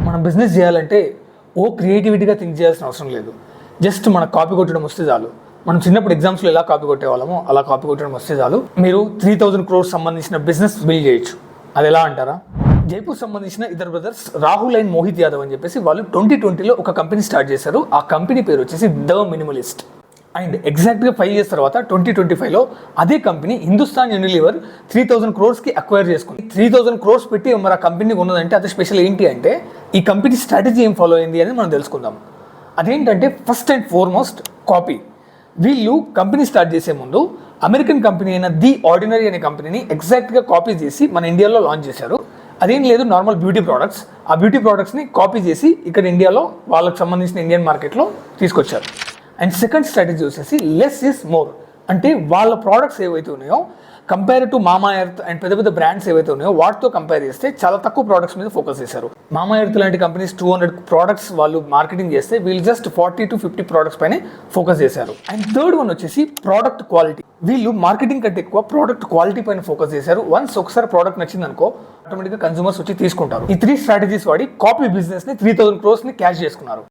మనం బిజినెస్ చేయాలంటే క్రియేటివిటీగా థింక్ చేయాల్సిన అవసరం లేదు. జస్ట్ మన కాపీ కొట్టడం వస్తే చాలు. మనం చిన్నప్పుడు ఎగ్జామ్స్లో ఎలా కాపీ కొట్టేవాళ్ళమో అలా కాపీ కొట్టడం వస్తే చాలు. మీరు 3000 crores సంబంధించిన బిజినెస్ బిల్డ్ చేయొచ్చు. అది ఎలా అంటారా? జైపూర్ సంబంధించిన ఇద్దరు బ్రదర్స్ రాహుల్ అండ్ మోహిత్ యాదవ్ అని చెప్పేసి వాళ్ళు 2020లో ఒక కంపెనీ స్టార్ట్ చేశారు. ఆ కంపెనీ పేరు వచ్చేసి ద మినిమలిస్ట్. అండ్ ఎగ్జాక్ట్గా 5 years తర్వాత 2025లో అదే company Hindustan Unilever 3000 crores acquire చేసుకుంది. 3000 crores పెట్టి మరి ఆ కంపెనీ ఉన్నదంటే అది స్పెషల్ ఏంటి అంటే ఈ కంపెనీ స్ట్రాటజీ ఏం ఫాలో అయింది అని మనం తెలుసుకుందాం. అదేంటంటే ఫస్ట్ అండ్ ఫార్మోస్ట్ కాపీ. వీళ్ళు కంపెనీ స్టార్ట్ చేసే ముందు అమెరికన్ కంపెనీ అయిన ది ఆర్డినరీ అనే కంపెనీని ఎగ్జాక్ట్గా కాపీ చేసి మన ఇండియాలో లాంచ్ చేశారు. అదేం లేదు, నార్మల్ బ్యూటీ ప్రోడక్ట్స్. ఆ బ్యూటీ ప్రోడక్ట్స్ని కాపీ చేసి ఇక్కడ ఇండియాలో వాళ్ళకి సంబంధించిన ఇండియన్ మార్కెట్లో తీసుకొచ్చారు. అండ్ సెకండ్ స్ట్రాటజీ వచ్చేసి లెస్ ఈస్ మోర్. అంటే వాళ్ళ ప్రోడక్ట్స్ ఏవైతే ఉన్నాయో కంపేర్ టు మామా ఎర్త్ అండ్ పెద్ద పెద్ద బ్రాండ్స్ ఏవైతే ఉన్నాయో వాటితో కంపేర్ చేస్తే చాలా తక్కువ ప్రోడక్ట్స్ మీద ఫోకస్ చేశారు. మామా ఎర్త్ లాంటి కంపెనీస్ 200 ప్రోడక్ట్స్ వాళ్ళు మార్కెటింగ్ చేస్తే వీళ్ళు జస్ట్ 40 to 50 ప్రోడక్ట్స్ పైన ఫోకస్ చేశారు. అండ్ థర్డ్ వన్ వచ్చేసి ప్రోడక్ట్ క్వాలిటీ. వీళ్ళు మార్కెటింగ్ కంటే ఎక్కువ ప్రోడక్ట్ క్వాలిటీ పైన ఫోకస్ చేశారు. వన్స్ ఒకసారి ప్రోడక్ట్ నచ్చింది అనుకో ఆటోమేటిక్గా కన్స్యూమర్స్ వచ్చి తీసుకుంటారు. ఈ 3 స్ట్రాటజీస్ వాడి కాపీ బిజినెస్ని 3000 crores క్యాష్ చేసుకున్నారు.